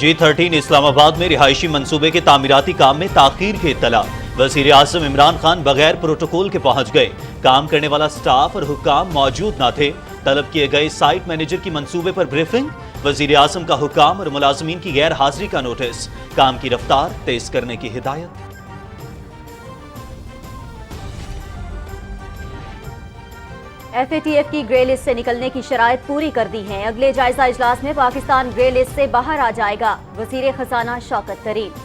G13 اسلام آباد میں رہائشی منصوبے کے تعمیراتی کام میں تاخیر کی اطلاع۔ وزیر اعظم عمران خان بغیر پروٹوکول کے پہنچ گئے۔ کام کرنے والا سٹاف اور حکام موجود نہ تھے۔ طلب کیے گئے سائٹ مینیجر کی منصوبے پر بریفنگ۔ وزیر اعظم کا حکام اور ملازمین کی غیر حاضری کا نوٹس۔ کام کی رفتار تیز کرنے کی ہدایت۔ ایف اے ٹی ایف کی گرے لسٹ سے نکلنے کی شرائط پوری کر دی ہیں۔ اگلے جائزہ اجلاس میں پاکستان گرے لسٹ سے باہر آ جائے گا۔ وزیر خزانہ شوکت طریق۔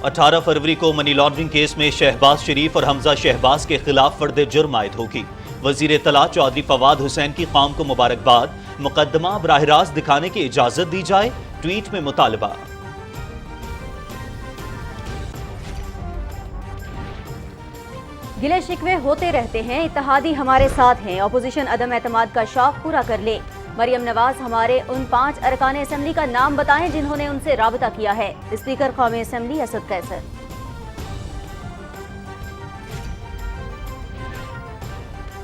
18 فروری کو منی لانڈرنگ کیس میں شہباز شریف اور حمزہ شہباز کے خلاف فرد جرم عائد ہوگی۔ وزیر اطلاع چودھری فواد حسین کی قوم کو مبارکباد۔ مقدمہ براہ راست دکھانے کی اجازت دی جائے، ٹویٹ میں مطالبہ۔ گلے شکوے ہوتے رہتے ہیں، اتحادی ہمارے ساتھ ہیں۔ اپوزیشن عدم اعتماد کا شوق پورا کر لے۔ مریم نواز ہمارے ان 5 ارکان اسمبلی کا نام بتائیں جنہوں نے ان سے رابطہ کیا ہے۔ اسپیکر قومی اسمبلی اسد قیصر۔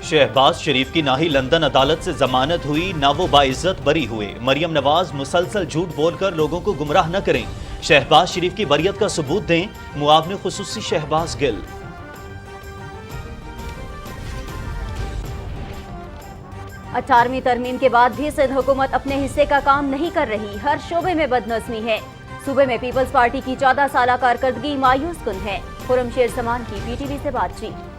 شہباز شریف کی نہ ہی لندن عدالت سے ضمانت ہوئی، نہ وہ باعزت بری ہوئے۔ مریم نواز مسلسل جھوٹ بول کر لوگوں کو گمراہ نہ کریں۔ شہباز شریف کی بریت کا ثبوت دیں۔ معاون خصوصی شہباز گل۔ 18ویں ترمیم کے بعد بھی سندھ حکومت اپنے حصے کا کام نہیں کر رہی۔ ہر شعبے میں بدنظمی ہے۔ صوبے میں پیپلز پارٹی کی 14 سالہ کارکردگی مایوس کن ہے۔ خرم شیر سمان کی پی ٹی وی سے بات چیت۔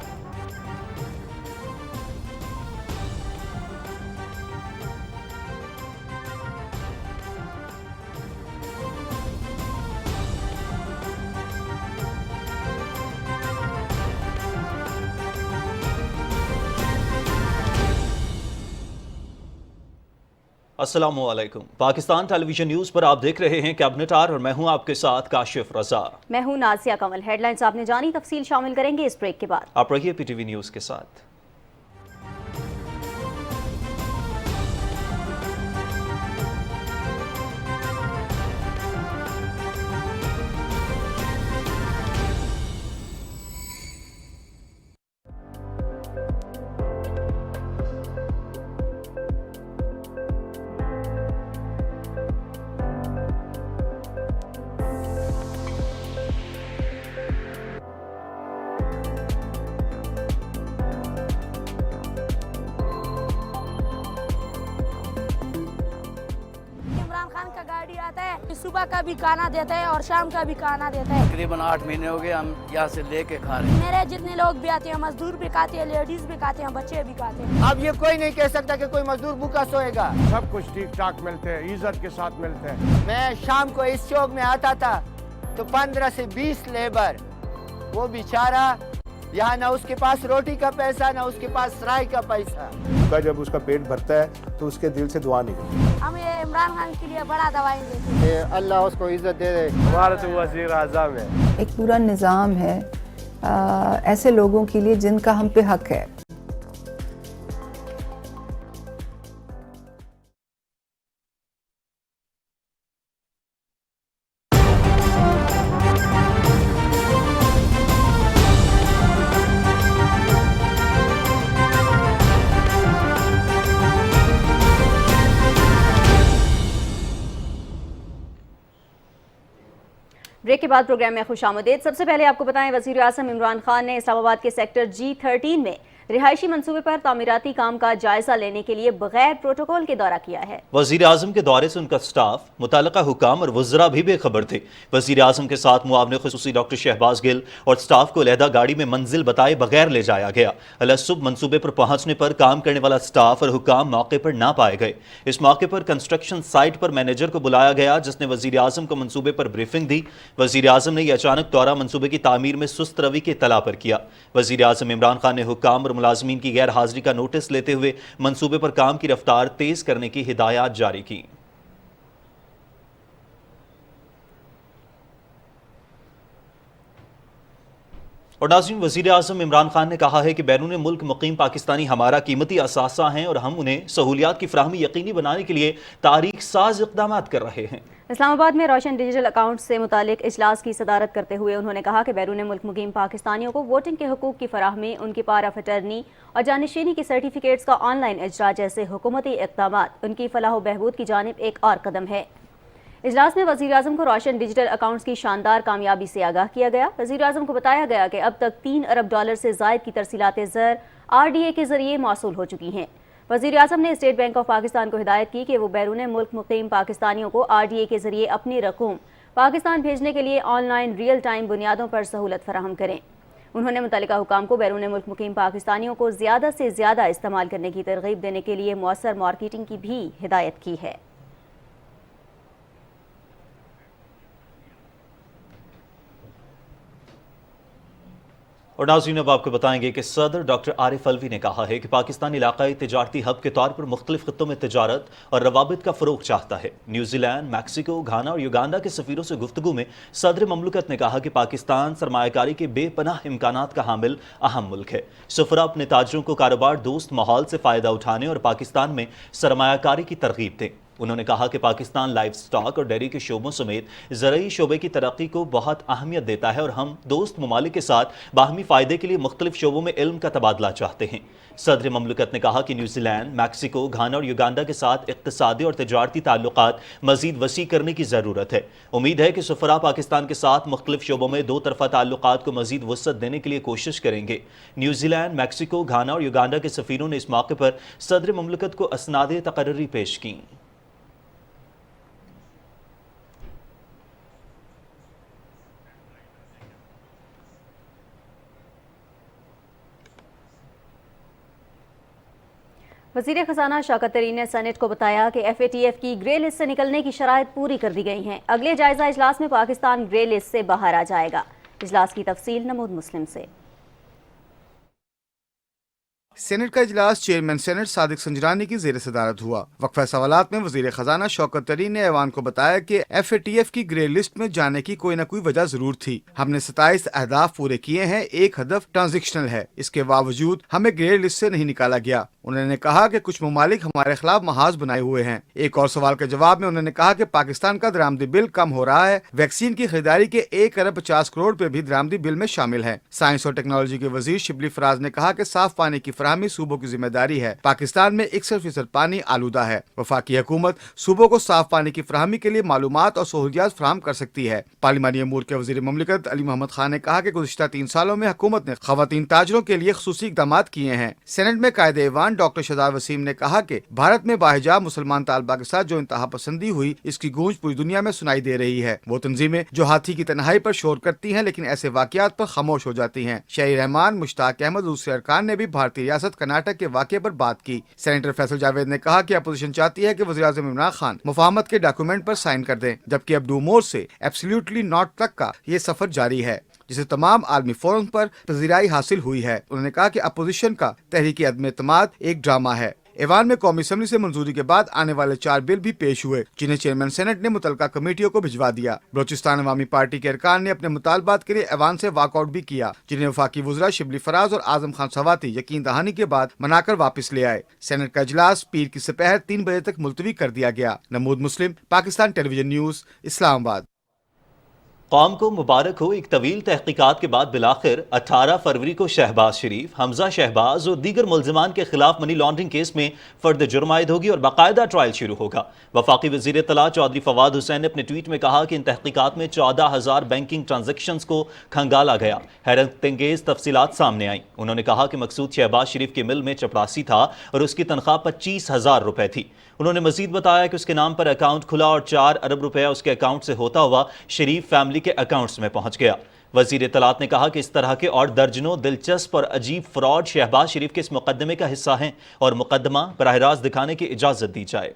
السلام علیکم۔ پاکستان ٹیلی ویژن نیوز پر آپ دیکھ رہے ہیں کیبنٹ آر اور میں ہوں آپ کے ساتھ کاشف رضا۔ میں ہوں نازیہ کمل۔ ہیڈ لائنز آپ نے جانی، تفصیل شامل کریں گے اس بریک کے بعد۔ آپ رہیے پی ٹی وی نیوز کے ساتھ۔ گاڑی آتا ہے، صبح کا بھی کھانا دیتا ہے اور شام کا بھی کھانا دیتا ہے۔ تقریباً 8 مہینے ہو گئے ہم یہاں سے لے کے کھا رہے ہیں۔ میرے جتنے لوگ بھی آتے ہیں، مزدور بھی کھاتے ہیں، لیڈیز بھی کھاتے ہیں، بچے بھی کھاتے ہیں۔ اب یہ کوئی نہیں کہہ سکتا کہ کوئی مزدور بھوکا سوئے گا۔ سب کچھ ٹھیک ٹھاک ملتے ہیں، عزت کے ساتھ ملتے ہیں۔ میں شام کو اس چوک میں آتا تھا تو 15 سے 20 لیبر، وہ بیچارہ یہاں نہ اس کے پاس روٹی کا پیسہ نہ اس کے پاس سرائی کا پیسہ۔ جب اس کا پیٹ بھرتا ہے تو اس کے دل سے دعا نکلتی ہے۔ ہم یہ عمران خان کے لیے بڑا دعائیں دیتے ہیں کہ اللہ اس کو عزت دے دے۔ ہمارا تو وزیر اعظم ہے۔ ایک پورا نظام ہے ایسے لوگوں کے لیے جن کا ہم پہ حق ہے۔ بریک کے بعد پروگرام میں خوش آمدید۔ سب سے پہلے آپ کو بتائیں، وزیر اعظم عمران خان نے اسلام آباد کے سیکٹر G13 میں رہائشی منصوبے پر تعمیراتی کام کا جائزہ لینے کے لیے بغیر پروٹوکول کے دورہ کیا ہے۔ وزیر اعظم کے دورے سے ان کا سٹاف، متعلقہ حکام اور وزراء بھی بے خبر تھے۔ وزیر اعظم کے ساتھ معاون خصوصی ڈاکٹر شہباز گل اور سٹاف کو علیحدہ گاڑی میں منزل بتائے بغیر لے جایا گیا۔ الصبح منصوبے پر پہنچنے پر کام کرنے والا سٹاف اور حکام موقع پر نہ پائے گئے۔ اس موقع پر کنسٹرکشن سائٹ پر مینیجر کو بلایا گیا جس نے وزیر اعظم کو منصوبے پر بریفنگ دی۔ وزیر اعظم نے یہ اچانک دورہ منصوبے کی تعمیر میں سست روی کی اطلاع پر کیا۔ وزیر اعظم عمران خان نے حکام اور ملازمین کی غیر حاضری کا نوٹس لیتے ہوئے منصوبے پر کام کی رفتار تیز کرنے کی ہدایات جاری کی۔ اور ناظرین، وزیر اعظم عمران خان نے کہا ہے کہ بیرون ملک مقیم پاکستانی ہمارا قیمتی اثاثہ ہیں اور ہم انہیں سہولیات کی فراہمی یقینی بنانے کے لیے تاریخ ساز اقدامات کر رہے ہیں۔ اسلام آباد میں روشن ڈیجیٹل اکاؤنٹ سے متعلق اجلاس کی صدارت کرتے ہوئے انہوں نے کہا کہ بیرون ملک مقیم پاکستانیوں کو ووٹنگ کے حقوق کی فراہمی، ان کی پاور آف اٹرنی اور جانشینی کی سرٹیفکیٹس کا آن لائن اجرا جیسے حکومتی اقدامات ان کی فلاح و بہبود کی جانب ایک اور قدم ہے۔ اجلاس میں وزیر اعظم کو روشن ڈیجیٹل اکاؤنٹس کی شاندار کامیابی سے آگاہ کیا گیا۔ وزیر اعظم کو بتایا گیا کہ اب تک 3 ارب ڈالر سے زائد کی ترسیلات زر RDA کے ذریعے موصول ہو چکی ہیں۔ وزیر اعظم نے اسٹیٹ بینک آف پاکستان کو ہدایت کی کہ وہ بیرون ملک مقیم پاکستانیوں کو RDA کے ذریعے اپنی رقوم پاکستان بھیجنے کے لیے آن لائن ریئل ٹائم بنیادوں پر سہولت فراہم کریں۔ انہوں نے متعلقہ حکام کو بیرون ملک مقیم پاکستانیوں کو زیادہ سے زیادہ استعمال کرنے کی ترغیب دینے کے لیے مؤثر مارکیٹنگ کی بھی ہدایت کی ہے۔ اور ناظرین اب آپ کو بتائیں گے کہ صدر ڈاکٹر عارف الوی نے کہا ہے کہ پاکستان علاقائی تجارتی ہب کے طور پر مختلف خطوں میں تجارت اور روابط کا فروغ چاہتا ہے۔ نیوزی لینڈ، میکسیکو، گھانا اور یوگانڈا کے سفیروں سے گفتگو میں صدر مملکت نے کہا کہ پاکستان سرمایہ کاری کے بے پناہ امکانات کا حامل اہم ملک ہے۔ سفراء اپنے تاجروں کو کاروبار دوست ماحول سے فائدہ اٹھانے اور پاکستان میں سرمایہ کاری کی ترغیب دیں۔ انہوں نے کہا کہ پاکستان لائف سٹاک اور ڈیری کے شعبوں سمیت زرعی شعبے کی ترقی کو بہت اہمیت دیتا ہے اور ہم دوست ممالک کے ساتھ باہمی فائدے کے لیے مختلف شعبوں میں علم کا تبادلہ چاہتے ہیں۔ صدر مملکت نے کہا کہ نیوزی لینڈ، میکسیکو، گھانا اور یوگانڈا کے ساتھ اقتصادی اور تجارتی تعلقات مزید وسیع کرنے کی ضرورت ہے۔ امید ہے کہ سفراء پاکستان کے ساتھ مختلف شعبوں میں دو طرفہ تعلقات کو مزید وسعت دینے کے لیے کوشش کریں گے۔ نیوزی لینڈ، میکسیکو، گھانا اور یوگانڈا کے سفیروں نے اس موقع پر صدر مملکت کو اسناد تقرری پیش کیں۔ وزیر خزانہ شوکت ترین نے سینٹ کو بتایا کہ FATF کی گرے لسٹ سے نکلنے کی شرائط پوری کر دی گئی ہیں۔ اگلے جائزہ اجلاس میں پاکستان گرے لسٹ سے باہر آ جائے گا۔ اجلاس کی تفصیل نمود مسلم سے۔ سینٹ کا اجلاس چیئرمین سینٹ صادق سنجرانی کی زیر صدارت ہوا۔ وقفہ سوالات میں وزیر خزانہ شوکت ترین نے ایوان کو بتایا کہ FATF کی گرے لسٹ میں جانے کی کوئی نہ کوئی وجہ ضرور تھی۔ ہم نے 27 اہداف پورے کیے ہیں، ایک ہدف ٹرانزیکشنل ہے، اس کے باوجود ہمیں گرے لسٹ سے نہیں نکالا گیا۔ انہوں نے کہا کہ کچھ ممالک ہمارے خلاف محاذ بنائے ہوئے ہیں۔ ایک اور سوال کے جواب میں انہوں نے کہا کہ پاکستان کا درآمدی بل کم ہو رہا ہے، ویکسین کی خریداری کے 1 ارب 50 کروڑ پہ بھی درآمدی بل میں شامل ہے۔ سائنس اور ٹیکنالوجی کے وزیر شبلی فراز نے کہا کہ صاف پانی کی فراہمی صوبوں کی ذمہ داری ہے۔ پاکستان میں 61% پانی آلودہ ہے۔ وفاقی حکومت صوبوں کو صاف پانی کی فراہمی کے لیے معلومات اور سہولیات فراہم کر سکتی ہے۔ پارلیمانی امور کے وزیر مملکت علی محمد خان نے کہا کہ گزشتہ 3 سالوں میں حکومت نے خواتین تاجروں کے لیے خصوصی اقدامات کیے ہیں۔ سینٹ میں قائد ایوان ڈاکٹر شہزاد وسیم نے کہا کہ بھارت میں باحجاب مسلمان طالبہ کے ساتھ جو انتہا پسندی ہوئی، اس کی گونج پوری دنیا میں سنائی دے رہی ہے۔ وہ تنظیمیں جو ہاتھی کی تنہائی پر شور کرتی ہیں لیکن ایسے واقعات پر خاموش ہو جاتی ہیں۔ شہری رحمان، مشتاق احمد اور دوسرے ارکان نے بھی بھارتی ریاست کرناٹک کے واقعے پر بات کی۔ سینیٹر فیصل جاوید نے کہا کہ اپوزیشن چاہتی ہے کہ وزیراعظم عمران خان مفاہمت کے ڈاکومنٹ پر سائن کر دیں، جبکہ اب ڈو مور سے ایبسلیوٹلی ناٹ تک کا یہ سفر جاری ہے، جسے تمام عالمی فورم پر پذیرائی حاصل ہوئی ہے۔ انہوں نے کہا کہ اپوزیشن کا تحریک عدم اعتماد ایک ڈرامہ ہے۔ ایوان میں قومی اسمبلی سے منظوری کے بعد آنے والے 4 بل بھی پیش ہوئے، جنہیں چیئرمین سینٹ نے متعلقہ کمیٹیوں کو بھجوا دیا۔ بلوچستان عوامی پارٹی کے ارکان نے اپنے مطالبات کے لیے ایوان سے واک آؤٹ بھی کیا، جنہیں وفاقی وزراء شبلی فراز اور اعظم خان سواتی یقین دہانی کے بعد منا کر واپس لے آئے۔ سینٹ کا اجلاس پیر کی سپہر 3 بجے تک ملتوی کر دیا گیا۔ نمود مسلم، پاکستان ٹیلی ویژن نیوز، اسلام آباد۔ قوم کو مبارک ہو، ایک طویل تحقیقات کے بعد بالآخر 18 فروری کو شہباز شریف، حمزہ شہباز اور دیگر ملزمان کے خلاف منی لانڈرنگ کیس میں فرد جرم عائد ہوگی اور باقاعدہ ٹرائل شروع ہوگا۔ وفاقی وزیر اطلاع چودھری فواد حسین نے اپنے ٹویٹ میں کہا کہ ان تحقیقات میں 14,000 بینکنگ ٹرانزیکشنز کو کھنگالا گیا۔ حیرت انگیز تفصیلات سامنے آئیں۔ انہوں نے کہا کہ مقصود شہباز شریف کے مل میں چپراسی تھا اور اس کی تنخواہ 25,000 روپے تھی۔ انہوں نے مزید بتایا کہ اس کے نام پر اکاؤنٹ کھلا اور 4 ارب روپے اس کے اکاؤنٹ سے ہوتا ہوا شریف فیملی کے اکاؤنٹس میں پہنچ گیا۔ وزیر اطلاعات نے کہا کہ اس طرح کے اور درجنوں دلچسپ اور عجیب فراڈ شہباز شریف کے اس مقدمے کا حصہ ہیں اور مقدمہ براہ راست دکھانے کی اجازت دی جائے۔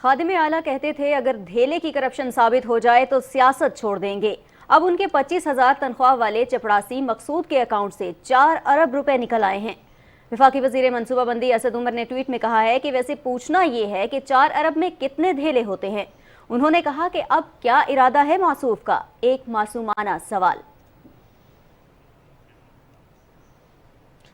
خادم اعلیٰ کہتے تھے اگر دھیلے کی کرپشن ثابت ہو جائے تو سیاست چھوڑ دیں گے۔ اب ان کے 25,000 تنخواہ والے چپڑاسی مقصود کے اکاؤنٹ سے 4 ارب روپے نکل آئے ہیں۔ وفاقی وزیر منصوبہ بندی اسد عمر نے ٹویٹ میں کہا ہے کہ ویسے پوچھنا یہ ہے کہ 4 ارب میں کتنے دھیلے ہوتے ہیں۔ انہوں نے کہا کہ اب کیا ارادہ ہے موصوف کا؟ ایک معصومانہ سوال۔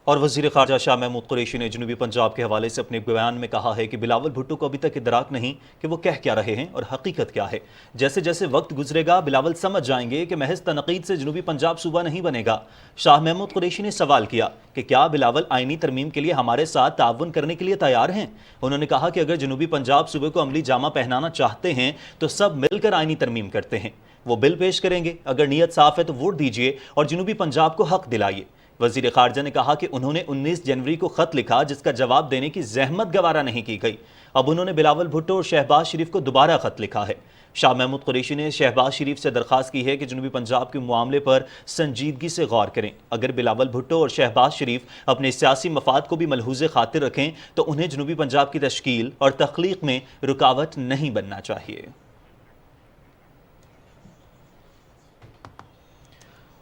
اور وزیر خارجہ شاہ محمود قریشی نے جنوبی پنجاب کے حوالے سے اپنے بیان میں کہا ہے کہ بلاول بھٹو کو ابھی تک ادراک نہیں کہ وہ کہہ کیا رہے ہیں اور حقیقت کیا ہے. جیسے جیسے وقت گزرے گا بلاول سمجھ جائیں گے کہ محض تنقید سے جنوبی پنجاب صوبہ نہیں بنے گا. شاہ محمود قریشی نے سوال کیا کہ کیا بلاول آئینی ترمیم کے لیے ہمارے ساتھ تعاون کرنے کے لیے تیار ہیں. انہوں نے کہا کہ اگر جنوبی پنجاب صوبے کو عملی جامہ پہنانا چاہتے ہیں تو سب مل کر آئینی ترمیم کرتے ہیں. وہ بل پیش کریں گے. اگر نیت صاف ہے تو ووٹ دیجئے اور جنوبی پنجاب کو حق دلائیے. وزیر خارجہ نے کہا کہ انہوں نے 19 جنوری کو خط لکھا جس کا جواب دینے کی زحمت گوارا نہیں کی گئی. اب انہوں نے بلاول بھٹو اور شہباز شریف کو دوبارہ خط لکھا ہے. شاہ محمود قریشی نے شہباز شریف سے درخواست کی ہے کہ جنوبی پنجاب کے معاملے پر سنجیدگی سے غور کریں. اگر بلاول بھٹو اور شہباز شریف اپنے سیاسی مفاد کو بھی ملحوظ خاطر رکھیں تو انہیں جنوبی پنجاب کی تشکیل اور تخلیق میں رکاوٹ نہیں بننا چاہیے.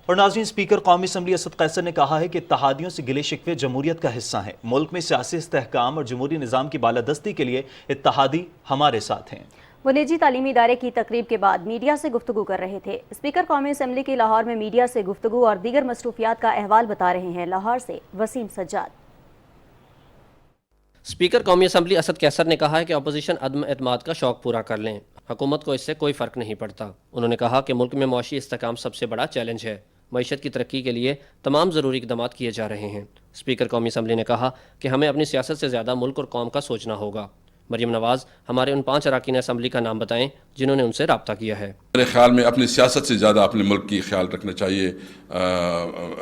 اور ناظرین، اسپیکر قومی اسمبلی اسد قیصر نے کہا ہے کہ اتحادیوں سے گلے شکوے جمہوریت کا حصہ ہیں. ملک میں سیاسی استحکام اور جمہوری نظام کی بالادستی کے لیے اتحادی ہمارے ساتھ ہیں. وہ نجی تعلیمی ادارے کی تقریب کے بعد میڈیا سے گفتگو کر رہے تھے. اسپیکر قومی اسمبلی کی لاہور میں میڈیا سے گفتگو اور دیگر مصروفیات کا احوال بتا رہے ہیں. لاہور سے وسیم سجاد. اسپیکر قومی اسمبلی اسد قیصر نے کہا ہے کہ اپوزیشن عدم اعتماد کا شوق پورا کر لیں. حکومت کو اس سے کوئی فرق نہیں پڑتا. انہوں نے کہا کہ ملک میں معاشی استحکام سب سے بڑا چیلنج ہے. معیشت کی ترقی کے لیے تمام ضروری اقدامات کیے جا رہے ہیں. اسپیکر قومی اسمبلی نے کہا کہ ہمیں اپنی سیاست سے زیادہ ملک اور قوم کا سوچنا ہوگا. مریم نواز ہمارے ان 5 اراکین اسمبلی کا نام بتائیں جنہوں نے ان سے رابطہ کیا ہے. میرے خیال میں اپنی سیاست سے زیادہ اپنے ملک کی خیال رکھنا چاہیے.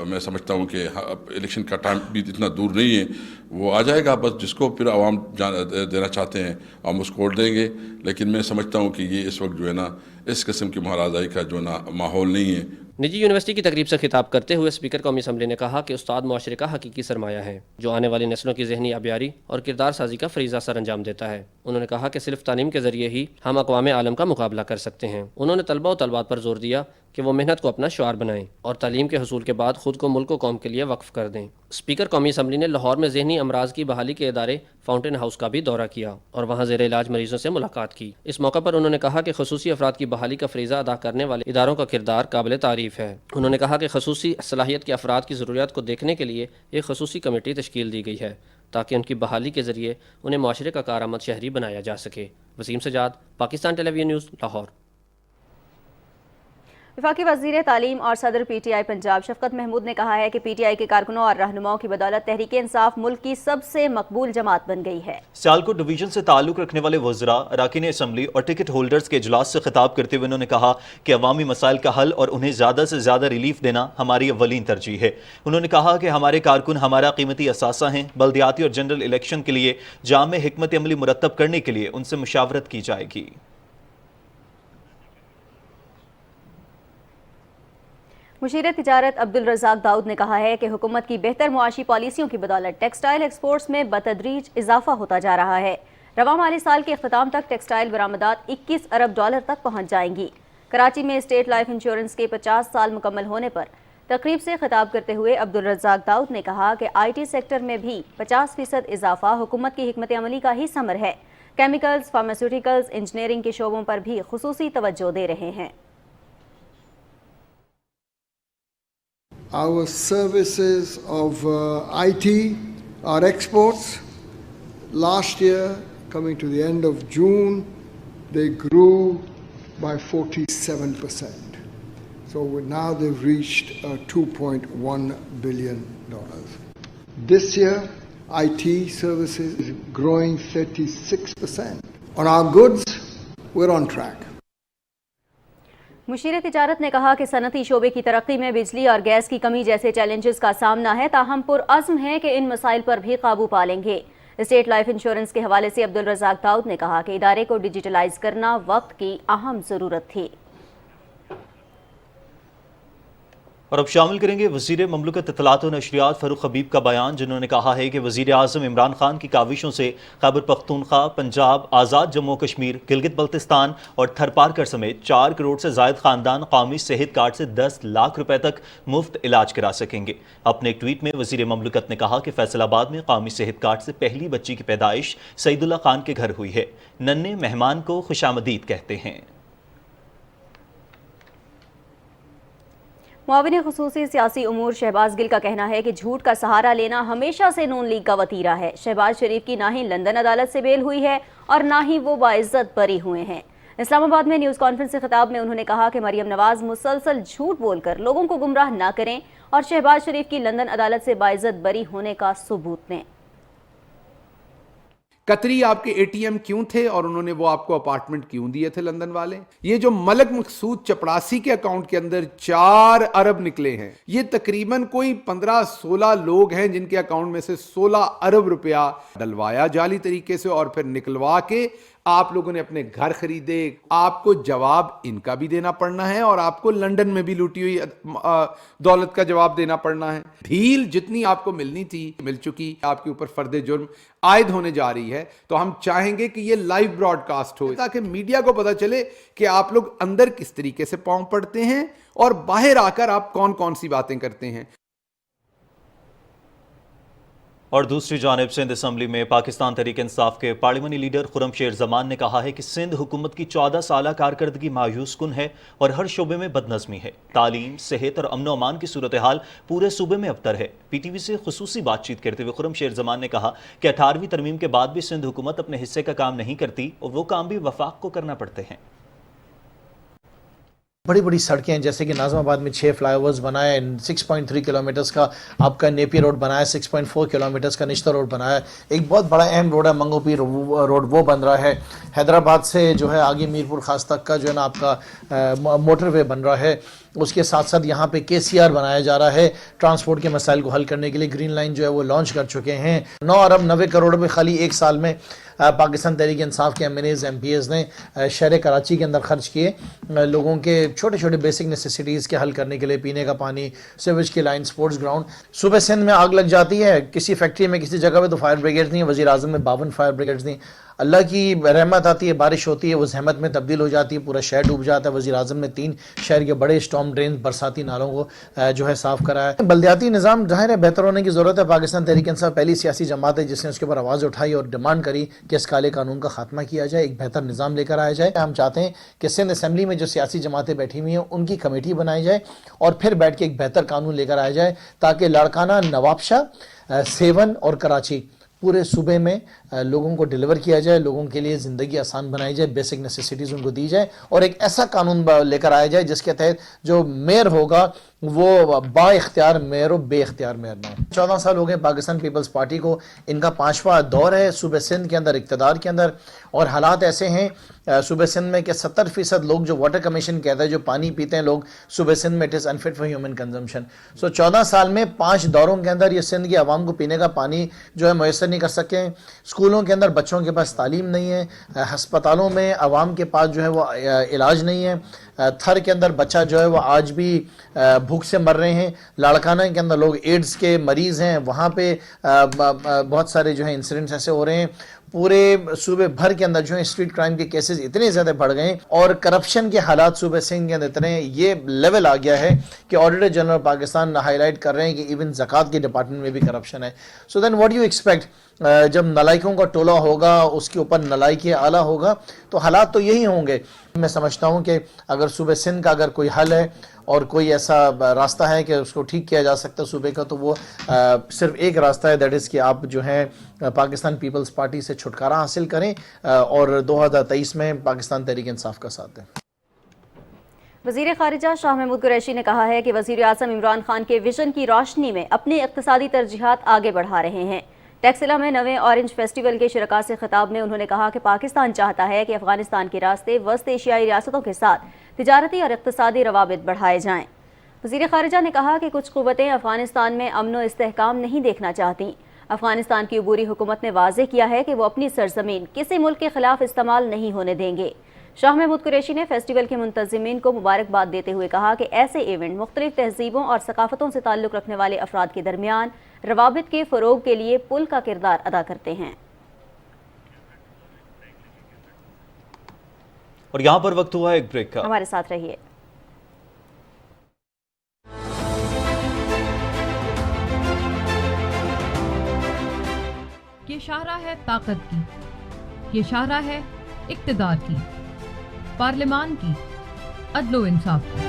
میں سمجھتا ہوں کہ الیکشن کا ٹائم بھی اتنا دور نہیں ہے, وہ آ جائے گا. بس جس کو پھر عوام دینا چاہتے ہیں ہم اس کو ووٹ دیں گے. لیکن میں سمجھتا ہوں کہ یہ اس وقت جو ہے نا اس قسم کی مہارازائی کا جو نا ماحول نہیں ہے. نجی یونیورسٹی کی تقریب سے خطاب کرتے ہوئے اسپیکر قومی اسمبلی نے کہا کہ استاد معاشرے کا حقیقی سرمایہ ہے جو آنے والی نسلوں کی ذہنی آبیاری اور کردار سازی کا فریضہ سر انجام دیتا ہے. انہوں نے کہا کہ صرف تعلیم کے ذریعے ہی ہم اقوام عالم کا مقابلہ کر سکتے ہیں. انہوں نے طلبہ و طالبات پر زور دیا کہ وہ محنت کو اپنا شعار بنائیں اور تعلیم کے حصول کے بعد خود کو ملک و قوم کے لیے وقف کر دیں. اسپیکر قومی اسمبلی نے لاہور میں ذہنی امراض کی بحالی کے ادارے فاؤنٹین ہاؤس کا بھی دورہ کیا اور وہاں زیر علاج مریضوں سے ملاقات کی. اس موقع پر انہوں نے کہا کہ خصوصی افراد کی بحالی کا فریضہ ادا کرنے والے اداروں کا کردار قابل تعریف ہے. انہوں نے کہا کہ خصوصی صلاحیت کے افراد کی ضروریات کو دیکھنے کے لیے ایک خصوصی کمیٹی تشکیل دی گئی ہے تاکہ ان کی بحالی کے ذریعے انہیں معاشرے کا کارآمد شہری بنایا جا سکے. وسیم سجاد، پاکستان ٹیلی ویژن نیوز، لاہور. وفاقی وزیر تعلیم اور صدر پی ٹی آئی پنجاب شفقت محمود نے کہا ہے کہ پی ٹی آئی کے کارکنوں اور رہنماؤں کی بدولت تحریک انصاف ملک کی سب سے مقبول جماعت بن گئی ہے. سیالکوٹ ڈویژن سے تعلق رکھنے والے وزراء، اراکین اسمبلی اور ٹکٹ ہولڈرز کے اجلاس سے خطاب کرتے ہوئے انہوں نے کہا کہ عوامی مسائل کا حل اور انہیں زیادہ سے زیادہ ریلیف دینا ہماری اولین ترجیح ہے. انہوں نے کہا کہ ہمارے کارکن ہمارا قیمتی اثاثہ ہیں. بلدیاتی اور جنرل الیکشن کے لیے جامع حکمت عملی مرتب کرنے کے لیے ان سے مشاورت کی جائے گی. مشیر تجارت عبدالرزاق داؤد نے کہا ہے کہ حکومت کی بہتر معاشی پالیسیوں کی بدولت ٹیکسٹائل ایکسپورٹس میں بتدریج اضافہ ہوتا جا رہا ہے. رواں مالی سال کے اختتام تک ٹیکسٹائل برآمدات 21 ارب ڈالر تک پہنچ جائیں گی. کراچی میں اسٹیٹ لائف انشورنس کے 50 سال مکمل ہونے پر تقریب سے خطاب کرتے ہوئے عبدالرزاق داؤد نے کہا کہ آئی ٹی سیکٹر میں بھی 50% اضافہ حکومت کی حکمت عملی کا ہی ثمر ہے. کیمیکلز، فارماسیوٹیکلز، انجینئرنگ کے شعبوں پر بھی خصوصی توجہ دے رہے ہیں. Our services of IT, our exports, last year, coming to the end of June, they grew by 47%. So now they've reached $2.1 billion. This year, IT services is growing 36%. On our goods, we're on track. مشیر تجارت نے کہا کہ صنعتی شعبے کی ترقی میں بجلی اور گیس کی کمی جیسے چیلنجز کا سامنا ہے، تاہم پرعزم ہیں کہ ان مسائل پر بھی قابو پا لیں گے. اسٹیٹ لائف انشورنس کے حوالے سے عبدالرزاق داؤد نے کہا کہ ادارے کو ڈیجیٹلائز کرنا وقت کی اہم ضرورت تھی. اور اب شامل کریں گے وزیر مملکت اطلاعات و نشریات فاروق حبیب کا بیان، جنہوں نے کہا ہے کہ وزیر اعظم عمران خان کی کاوشوں سے خیبر پختونخوا، پنجاب، آزاد جموں کشمیر، گلگت بلتستان اور تھرپارکر سمیت 4 کروڑ سے زائد خاندان قومی صحت کارڈ سے 10 لاکھ روپے تک مفت علاج کرا سکیں گے. اپنے ایک ٹویٹ میں وزیر مملکت نے کہا کہ فیصل آباد میں قومی صحت کارڈ سے پہلی بچی کی پیدائش سعید اللہ خان کے گھر ہوئی ہے. ننھے مہمان کو خوش آمدید کہتے ہیں. معاون خصوصی سیاسی امور شہباز گل کا کہنا ہے کہ جھوٹ کا سہارا لینا ہمیشہ سے نون لیگ کا وتیرہ ہے۔ شہباز شریف کی نہ ہی لندن عدالت سے بیل ہوئی ہے اور نہ ہی وہ باعزت بری ہوئے ہیں۔ اسلام آباد میں نیوز کانفرنس سے خطاب میں انہوں نے کہا کہ مریم نواز مسلسل جھوٹ بول کر لوگوں کو گمراہ نہ کریں اور شہباز شریف کی لندن عدالت سے باعزت بری ہونے کا ثبوت دیں۔ قطری آپ کے ATM کیوں تھے اور انہوں نے وہ آپ کو اپارٹمنٹ کیوں دیے تھے لندن والے؟ یہ جو ملک مقصود چپڑاسی کے اکاؤنٹ کے اندر 4 ارب نکلے ہیں، یہ تقریباً کوئی 15-16 لوگ ہیں جن کے اکاؤنٹ میں سے 16 ارب روپیہ ڈلوایا جعلی طریقے سے اور پھر نکلوا کے آپ لوگوں نے اپنے گھر خریدے۔ آپ کو جواب ان کا بھی دینا پڑنا ہے اور آپ کو لندن میں بھی لوٹی ہوئی دولت کا جواب دینا پڑنا ہے۔ ڈھیل جتنی آپ کو ملنی تھی مل چکی، آپ کے اوپر فرد جرم عائد ہونے جا رہی ہے، تو ہم چاہیں گے کہ یہ لائیو براڈ کاسٹ ہو تاکہ میڈیا کو پتہ چلے کہ آپ لوگ اندر کس طریقے سے پاؤں پڑتے ہیں اور باہر آ کر آپ کون کون سی باتیں کرتے ہیں۔ اور دوسری جانب سندھ اسمبلی میں پاکستان تحریک انصاف کے پارلیمانی لیڈر خرم شیر زمان نے کہا ہے کہ سندھ حکومت کی 14 سالہ کارکردگی مایوس کن ہے اور ہر شعبے میں بدنظمی ہے۔ تعلیم، صحت اور امن و امان کی صورتحال پورے صوبے میں ابتر ہے۔ PTV سے خصوصی بات چیت کرتے ہوئے خرم شیر زمان نے کہا کہ 18ویں ترمیم کے بعد بھی سندھ حکومت اپنے حصے کا کام نہیں کرتی اور وہ کام بھی وفاق کو کرنا پڑتے ہیں۔ بڑی بڑی سڑکیں جیسے کہ ناظم آباد میں 6 فلائی اوورز بنائے، 6.3 کلومیٹرز کا آپ کا نیپی روڈ بنایا، 6.4 کلومیٹرز کا نشتر روڈ بنایا، ایک بہت بڑا اہم روڈ ہے منگو پیر روڈ وہ بن رہا ہے۔ حیدرآباد سے جو ہے آگے میرپور خاص تک کا جو ہے نا آپ کا موٹر وے بن رہا ہے۔ اس کے ساتھ ساتھ یہاں پہ KCR بنایا جا رہا ہے ٹرانسپورٹ کے مسائل کو حل کرنے کے لیے۔ گرین لائن جو ہے وہ لانچ کر چکے ہیں۔ 9 ارب 90 کروڑ میں خالی ایک سال میں پاکستان تحریک انصاف کے MNAs MPs نے شہر کراچی کے اندر خرچ کیے، لوگوں کے چھوٹے چھوٹے بیسک نیسیسٹیز کے حل کرنے کے لیے، پینے کا پانی، سیویج کی لائن، سپورٹس گراؤنڈ۔ صوبہ سندھ میں آگ لگ جاتی ہے کسی فیکٹری میں کسی جگہ پہ تو فائر بریگیڈز نہیں، وزیر اعظم میں 52 فائر بریگیڈز نہیں۔ اللہ کی رحمت آتی ہے، بارش ہوتی ہے، وہ زحمت میں تبدیل ہو جاتی ہے، پورا شہر ڈوب جاتا ہے۔ وزیر اعظم نے 3 شہر کے بڑے اسٹارم ڈرین برساتی نالوں کو جو ہے صاف کرایا ہے۔ بلدیاتی نظام ظاہر ہے بہتر ہونے کی ضرورت ہے۔ پاکستان تحریک انصاف پہلی سیاسی جماعت ہے جس نے اس کے اوپر آواز اٹھائی اور ڈیمانڈ کری کہ اس کالے قانون کا خاتمہ کیا جائے، ایک بہتر نظام لے کر آیا جائے۔ ہم چاہتے ہیں کہ سندھ اسمبلی میں جو سیاسی جماعتیں بیٹھی ہوئی ہیں ان کی کمیٹی بنائی جائے اور پھر بیٹھ کے ایک بہتر قانون لے کر آیا جائے تاکہ لاڑکانہ، نوابشاہ، سیون اور کراچی پورے صوبے میں لوگوں کو ڈیلیور کیا جائے، لوگوں کے لیے زندگی آسان بنائی جائے، بیسک نیسیسٹیز ان کو دی جائے اور ایک ایسا قانون لے کر آیا جائے جس کے تحت جو میئر ہوگا وہ با اختیار میئر ہو، بے اختیار میئر نہ ہو۔ 14 سال ہو گئے پاکستان پیپلز پارٹی کو، ان کا 5واں دور ہے صوبہ سندھ کے اندر اقتدار کے اندر، اور حالات ایسے ہیں صوبہ سندھ میں کہ 70% لوگ جو واٹر کمیشن کہتا ہے جو پانی پیتے ہیں لوگ صوبہ سندھ میں، it is انفٹ for human consumption. 14 سال میں 5 دوروں کے اندر یہ سندھ کی عوام کو پینے کا پانی جو ہے میسر نہیں کر سکے ہیں۔ اسکولوں کے اندر بچوں کے پاس تعلیم نہیں ہے، ہسپتالوں میں عوام کے پاس جو ہے وہ علاج نہیں ہے، تھر کے اندر بچہ جو ہے وہ آج بھی بھوک سے مر رہے ہیں، لاڑکانہ کے اندر لوگ ایڈز کے مریض ہیں، وہاں پہ بہت سارے جو ہیں انسیڈنٹس ایسے ہو رہے ہیں۔ پورے صوبے بھر کے اندر جو ہے اسٹریٹ کرائم کے کیسز اتنے زیادہ بڑھ گئے ہیں اور کرپشن کے حالات صوبہ سندھ کے اندر اتنے یہ لیول آ گیا ہے کہ auditor general Pakistan high light کر رہے ہیں کہ ایون زکوٰۃ کے ڈپارٹمنٹ میں بھی کرپشن ہے۔ سو دین واٹ یو ایکسپیکٹ، جب نلائکوں کا ٹولہ ہوگا اس کے اوپر نلائکی اعلیٰ ہوگا تو حالات تو یہی ہوں گے۔ میں سمجھتا ہوں کہ اگر صوبہ سندھ کا اگر کوئی حل ہے اور کوئی ایسا راستہ ہے کہ اس کو ٹھیک کیا جا سکتا ہے صوبے کا، تو وہ صرف ایک راستہ ہے، دیٹ از کہ آپ جو ہے پاکستان پیپلز پارٹی سے چھٹکارا حاصل کریں اور 2023 میں پاکستان تحریک انصاف کا ساتھ دیں۔ وزیر خارجہ شاہ محمود قریشی نے کہا ہے کہ وزیر اعظم عمران خان کے ویژن کی روشنی میں اپنی اقتصادی ترجیحات آگے بڑھا رہے ہیں۔ ٹیکسلا میں نویں اورنج فیسٹیول کے شرکاء سے خطاب میں انہوں نے کہا کہ پاکستان چاہتا ہے کہ افغانستان کے راستے وسط ایشیائی ریاستوں کے ساتھ تجارتی اور اقتصادی روابط بڑھائے جائیں۔ وزیر خارجہ نے کہا کہ کچھ قوتیں افغانستان میں امن و استحکام نہیں دیکھنا چاہتیں۔ افغانستان کی عبوری حکومت نے واضح کیا ہے کہ وہ اپنی سرزمین کسی ملک کے خلاف استعمال نہیں ہونے دیں گے۔ شاہ محمود قریشی نے فیسٹیول کے منتظمین کو مبارکباد دیتے ہوئے کہا کہ ایسے ایونٹ مختلف تہذیبوں اور ثقافتوں سے تعلق رکھنے والے افراد کے درمیان روابط کے فروغ کے لیے پل کا کردار ادا کرتے ہیں۔ اور یہاں پر وقت ہوا ایک بریک کا، ہمارے ساتھ رہیے۔ یہ شاہراہ ہے طاقت کی، یہ شاہراہ ہے اقتدار کی، پارلیمان کی، عدل و انصاف کی۔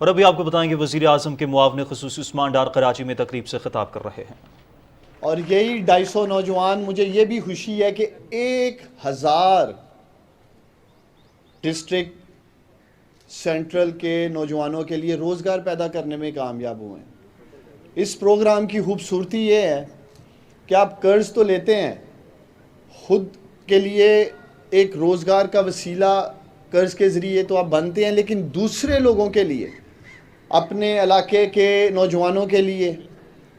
اور ابھی آپ کو بتائیں گے وزیر اعظم کے معاون خصوصی عثمان ڈار کراچی میں تقریب سے خطاب کر رہے ہیں۔ اور یہی 250 نوجوان، مجھے یہ بھی خوشی ہے کہ 1000 ڈسٹرکٹ سینٹرل کے نوجوانوں کے لیے روزگار پیدا کرنے میں کامیاب ہوئے ہیں۔ اس پروگرام کی خوبصورتی یہ ہے کہ آپ قرض تو لیتے ہیں، خود کے لیے ایک روزگار کا وسیلہ قرض کے ذریعے تو آپ بنتے ہیں، لیکن دوسرے لوگوں کے لیے، اپنے علاقے کے نوجوانوں کے لیے،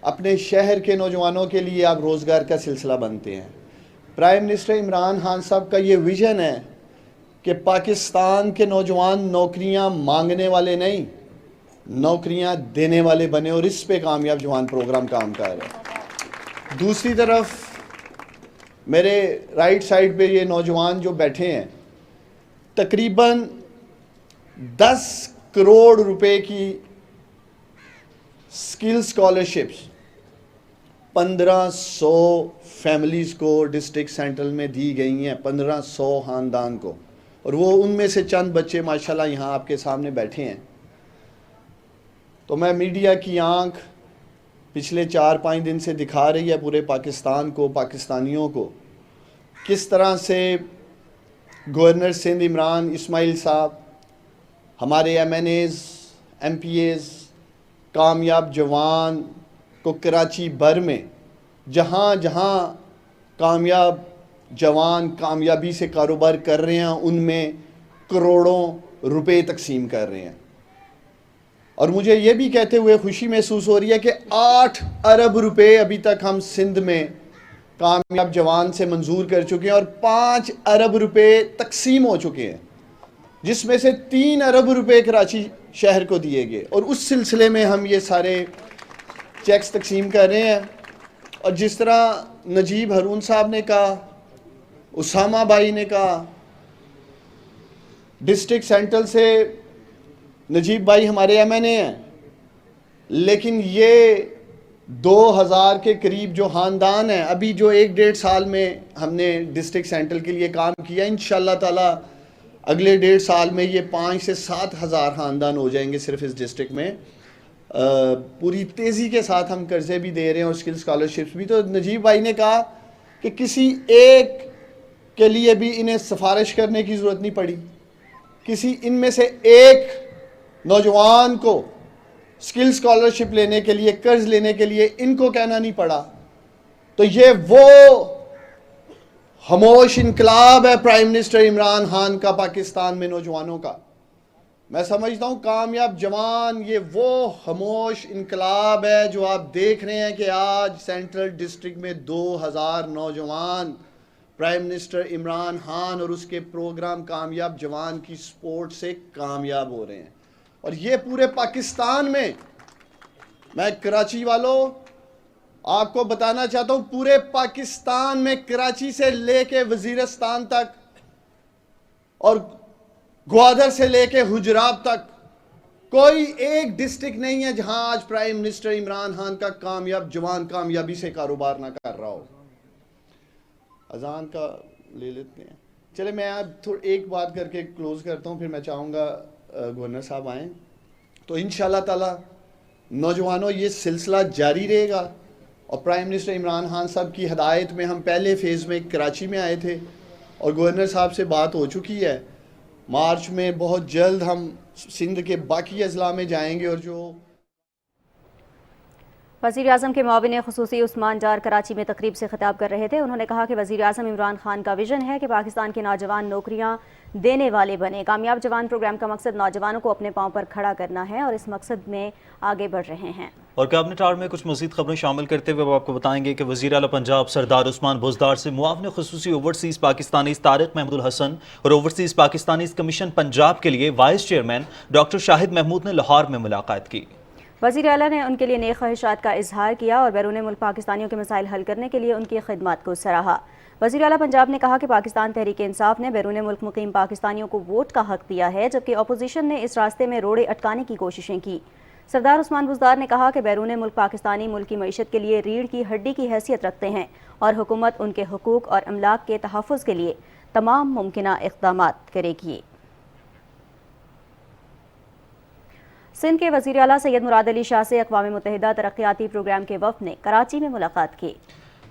اپنے شہر کے نوجوانوں کے لیے آپ روزگار کا سلسلہ بنتے ہیں۔ پرائم منسٹر عمران خان صاحب کا یہ ویژن ہے کہ پاکستان کے نوجوان نوکریاں مانگنے والے نہیں، نوکریاں دینے والے بنے، اور اس پہ کامیاب جوان پروگرام کام کر رہا ہے۔ دوسری طرف میرے رائٹ سائڈ پہ یہ نوجوان جو بیٹھے ہیں، تقریباً 10 کروڑ روپے کی سکل اسکالرشپس 1500 فیملیز کو ڈسٹرکٹ سینٹرل میں دی گئی ہیں، 1500 خاندان کو، اور وہ ان میں سے چند بچے ماشاءاللہ یہاں آپ کے سامنے بیٹھے ہیں۔ تو میں میڈیا کی آنکھ پچھلے 4-5 دن سے دکھا رہی ہے پورے پاکستان کو، پاکستانیوں کو، کس طرح سے گورنر سندھ عمران اسماعیل صاحب، ہمارے M N As, M P As, کامیاب جوان کو کراچی بھر میں جہاں جہاں کامیاب جوان کامیابی سے کاروبار کر رہے ہیں، ان میں کروڑوں روپے تقسیم کر رہے ہیں۔ اور مجھے یہ بھی کہتے ہوئے خوشی محسوس ہو رہی ہے کہ 8 ارب روپے ابھی تک ہم سندھ میں کامیاب جوان سے منظور کر چکے ہیں، اور 5 ارب روپے تقسیم ہو چکے ہیں، جس میں سے 3 ارب روپے کراچی شہر کو دیے گئے، اور اس سلسلے میں ہم یہ سارے چیکس تقسیم کر رہے ہیں۔ اور جس طرح نجیب ہارون صاحب نے کہا، اسامہ بھائی نے کہا، ڈسٹرکٹ سینٹرل سے نجیب بھائی ہمارے ایم این اے ہیں، لیکن یہ 2000 کے قریب جو خاندان ہیں، ابھی جو 1-1.5 سال میں ہم نے ڈسٹرکٹ سینٹرل کے لیے کام کیا، انشاءاللہ تعالی اگلے 1.5 سال میں یہ 5 سے 7 ہزار خاندان ہو جائیں گے صرف اس ڈسٹرکٹ میں۔ پوری تیزی کے ساتھ ہم قرضے بھی دے رہے ہیں اور اسکل اسکالرشپس بھی۔ تو نجیب بھائی نے کہا کہ کسی ایک کے لیے بھی انہیں سفارش کرنے کی ضرورت نہیں پڑی، کسی ان میں سے ایک نوجوان کو اسکل اسکالرشپ لینے کے لیے، قرض لینے کے لیے ان کو کہنا نہیں پڑا۔ تو یہ وہ خاموش انقلاب ہے پرائم منسٹر عمران خان کا پاکستان میں نوجوانوں کا۔ میں سمجھتا ہوں کامیاب جوان یہ وہ خاموش انقلاب ہے جو آپ دیکھ رہے ہیں کہ آج سینٹرل ڈسٹرکٹ میں 2000 نوجوان پرائم منسٹر عمران خان اور اس کے پروگرام کامیاب جوان کی سپورٹ سے کامیاب ہو رہے ہیں۔ اور یہ پورے پاکستان میں کراچی والوں آپ کو بتانا چاہتا ہوں، پورے پاکستان میں کراچی سے لے کے وزیرستان تک اور گوادر سے لے کے حجرات تک کوئی ایک ڈسٹرکٹ نہیں ہے جہاں آج پرائم منسٹر عمران خان کا کامیاب جوان کامیابی سے کاروبار نہ کر رہا ہو۔ اذان کا لے لیتے ہیں، چلے میں اب ایک بات کر کے کلوز کرتا ہوں، پھر میں چاہوں گا گورنر صاحب آئیں۔ تو انشاءاللہ تعالی نوجوانوں یہ سلسلہ جاری رہے گا، اور پرائم منسٹر عمران خان صاحب کی ہدایت میں ہم پہلے فیز میں کراچی میں آئے تھے، اور گورنر صاحب سے بات ہو چکی ہے، مارچ میں بہت جلد ہم سندھ کے باقی اضلاع میں جائیں گے، اور جو وزیر اعظم کے معاون خصوصی عثمان ڈار کراچی میں تقریب سے خطاب کر رہے تھے. انہوں نے کہا کہ وزیر اعظم عمران خان کا ویژن ہے کہ پاکستان کے نوجوان نوکریاں دینے والے بنے. کامیاب جوان پروگرام کا مقصد نوجوانوں کو اپنے پاؤں پر کھڑا کرنا ہے اور اس مقصد میں آگے بڑھ رہے ہیں. اور کابینٹ آر میں کچھ مزید خبریں شامل کرتے ہوئے وہ آپ کو بتائیں گے کہ وزیر اعلیٰ پنجاب سردار عثمان بزدار سے معاون خصوصی اوورسیز پاکستانیز طارق محمود الحسن اور اوورسیز پاکستانیز کمیشن پنجاب کے لیے وائس چیئرمین ڈاکٹر شاہد محمود نے لاہور میں ملاقات کی. وزیر اعلیٰ نے ان کے لیے نیک خواہشات کا اظہار کیا اور بیرون ملک پاکستانیوں کے مسائل حل کرنے کے لیے ان کی خدمات کو سراہا. وزیر اعلیٰ پنجاب نے کہا کہ پاکستان تحریک انصاف نے بیرون ملک مقیم پاکستانیوں کو ووٹ کا حق دیا ہے، جبکہ اپوزیشن نے اس راستے میں روڑے اٹکانے کی کوششیں کی. سردار عثمان بزدار نے کہا کہ بیرون ملک پاکستانی ملک کی معیشت کے لیے ریڑھ کی ہڈی کی حیثیت رکھتے ہیں اور حکومت ان کے حقوق اور املاک کے تحفظ کے لیے تمام ممکنہ اقدامات کرے گی. سندھ کے وزیر اعلیٰ سید مراد علی شاہ سے اقوام متحدہ ترقیاتی پروگرام کے وفد نے کراچی میں ملاقات کی.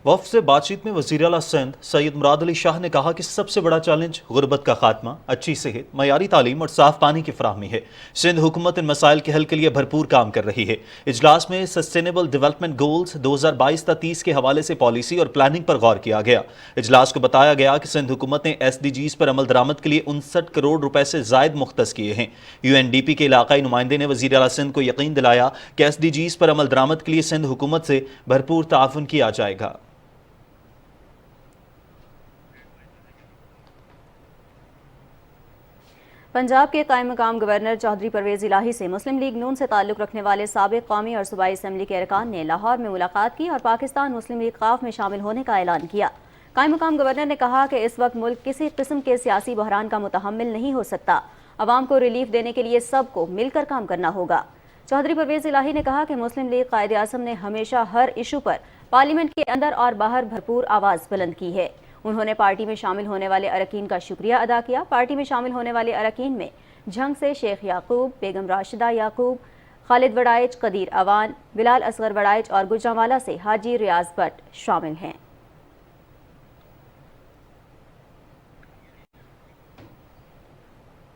وفد سے بات چیت میں وزیر اعلیٰ سندھ سید مراد علی شاہ نے کہا کہ سب سے بڑا چیلنج غربت کا خاتمہ، اچھی صحت، معیاری تعلیم اور صاف پانی کی فراہمی ہے. سندھ حکومت ان مسائل کے حل کے لیے بھرپور کام کر رہی ہے. اجلاس میں سسٹینیبل ڈیولپمنٹ گولز 2022 تا 30 کے حوالے سے پالیسی اور پلاننگ پر غور کیا گیا. اجلاس کو بتایا گیا کہ سندھ حکومت نے SDGs پر عمل درآمد کے لیے 59 کروڑ روپے سے زائد مختص کیے ہیں. UNDP کے علاقائی نمائندے نے وزیر اعلیٰ سندھ کو یقین دلایا کہ SDGs پر عمل درآمد کے لیے سندھ حکومت سے بھرپور تعاون کیا جائے گا. پنجاب کے قائم مقام گورنر چودھری پرویز الہی سے مسلم لیگ نون سے تعلق رکھنے والے سابق قومی اور صوبائی اسمبلی کے ارکان نے لاہور میں ملاقات کی اور پاکستان مسلم لیگ قاف میں شامل ہونے کا اعلان کیا. قائم مقام گورنر نے کہا کہ اس وقت ملک کسی قسم کے سیاسی بحران کا متحمل نہیں ہو سکتا. عوام کو ریلیف دینے کے لیے سب کو مل کر کام کرنا ہوگا. چودھری پرویز الہی نے کہا کہ مسلم لیگ قائد اعظم نے ہمیشہ ہر ایشو پر پارلیمنٹ کے اندر اور باہر بھرپور آواز بلند کی ہے. انہوں نے پارٹی میں شامل ہونے والے اراکین کا شکریہ ادا کیا. پارٹی میں شامل ہونے والے اراکین میں جھنگ سے شیخ یعقوب، بیگم راشدہ یعقوب، خالد وڑائچ، قدیر اوان، بلال اصغر وڑائچ اور گجرانوالہ سے حاجی ریاض بٹ شامل ہیں.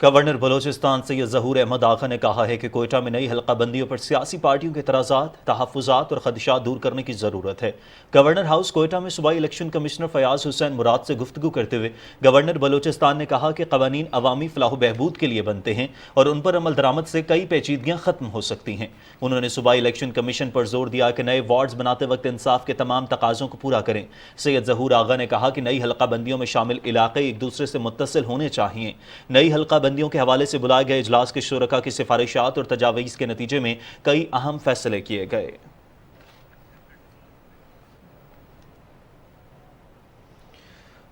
گورنر بلوچستان سید ظہور احمد آغا نے کہا ہے کہ کوئٹہ میں نئی حلقہ بندیوں پر سیاسی پارٹیوں کے اعتراضات، تحفظات اور خدشات دور کرنے کی ضرورت ہے. گورنر ہاؤس کوئٹہ میں صوبائی الیکشن کمشنر فیاض حسین مراد سے گفتگو کرتے ہوئے گورنر بلوچستان نے کہا کہ قوانین عوامی فلاح و بہبود کے لیے بنتے ہیں اور ان پر عمل درآمد سے کئی پیچیدگیاں ختم ہو سکتی ہیں. انہوں نے صوبائی الیکشن کمیشن پر زور دیا کہ نئے وارڈز بناتے وقت انصاف کے تمام تقاضوں کو پورا کریں. سید ظہور آغا نے کہا کہ نئی حلقہ بندیوں میں شامل علاقے ایک دوسرے سے متصل ہونے چاہیے. نئی حلقہ بندیوں کے حوالے سے بلائے گئے اجلاس کے شرکاء کی سفارشات اور تجاویز کے نتیجے میں کئی اہم فیصلے کیے گئے.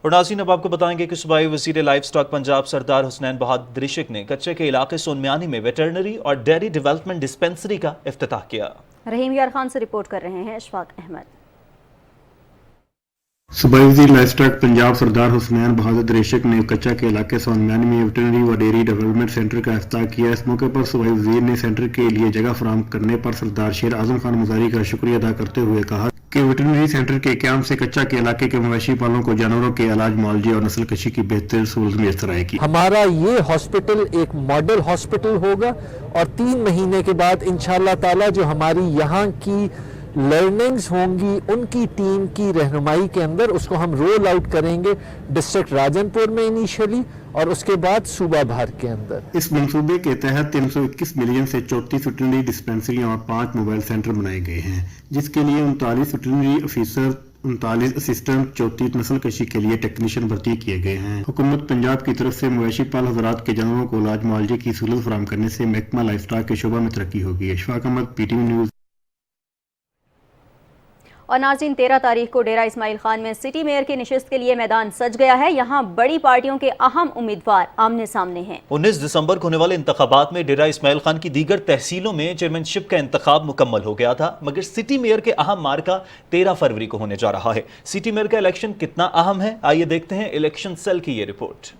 اور ناظرین اب آپ کو بتائیں گے کہ صوبائی وزیر لائف سٹاک پنجاب سردار حسنین بہادر شک نے کچے کے علاقے سونمیانی میں ویٹرنری اور ڈیری ڈیولپمنٹ ڈسپنسری کا افتتاح کیا. رحیم یار خان سے رپورٹ کر رہے ہیں اشفاق احمد. صوبائی وزیر لائف سٹاک پنجاب سردار حسنین بہادر دریشک نے کچا کے علاقے سونمیانی میں ویٹرنری و ڈیری ڈیولپمنٹ سینٹر کا افتتاح کیا. اس موقع پر صوبائی وزیر نے سینٹر کے لیے جگہ فراہم کرنے پر سردار شیر اعظم خان مزاری کا شکریہ ادا کرتے ہوئے کہا کہ ویٹرنری سینٹر کے قیام سے کچا کے علاقے کے مویشی پالوں کو جانوروں کے علاج، معالجے اور نسل کشی کی بہتر سہولت میسر آئے گی. ہمارا یہ ہاسپٹل ایک ماڈل ہاسپٹل ہوگا اور 3 مہینے کے بعد انشاءاللہ تعالی جو ہماری یہاں کی لرننگز ہوں گی ان کی ٹیم کی رہنمائی کے اندر اس کو ہم رول آؤٹ کریں گے ڈسٹرکٹ راجن پور میں انیشلی اور اس کے بعد صوبہ بھر کے اندر. اس منصوبے کے تحت 321 ملین سے 34 ویٹرنری ڈسپنسریاں اور 5 موبائل سینٹر بنائے گئے ہیں، جس کے لیے 39 ویٹرنری افیسر، 39 اسسٹنٹ، 34 نسل کشی کے لیے ٹیکنیشین بھرتی کیے گئے ہیں. حکومت پنجاب کی طرف سے مویشی پال حضرات کے جانوروں کو علاج معالجے کی سہولت فراہم کرنے سے محکمہ لائف سٹاک کے شعبہ میں ترقی ہوگی. Ashfaq Ahmed, PTV news. اور ناظرین 13 تاریخ کو ڈیرہ اسماعیل خان میں سٹی میئر کی نشست کے لیے میدان سج گیا ہے. یہاں بڑی پارٹیوں کے اہم امیدوار آمنے سامنے ہیں. 19 دسمبر کو ہونے والے انتخابات میں ڈیرہ اسماعیل خان کی دیگر تحصیلوں میں چیئرمین شپ کا انتخاب مکمل ہو گیا تھا، مگر سٹی میئر کے اہم مارکہ 13 فروری کو ہونے جا رہا ہے. سٹی میئر کا الیکشن کتنا اہم ہے، آئیے دیکھتے ہیں الیکشن سیل کی یہ رپورٹ.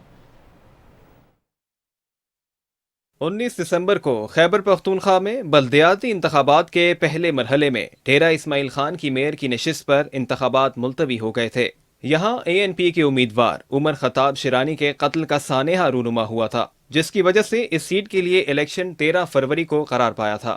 19 دسمبر کو خیبر پختونخوا میں بلدیاتی انتخابات کے پہلے مرحلے میں ڈیرہ اسماعیل خان کی میئر کی نشست پر انتخابات ملتوی ہو گئے تھے. یہاں ANP کے امیدوار عمر خطاب شیرانی کے قتل کا سانحہ رونما ہوا تھا، جس کی وجہ سے اس سیٹ کے لیے الیکشن 13 فروری کو قرار پایا تھا.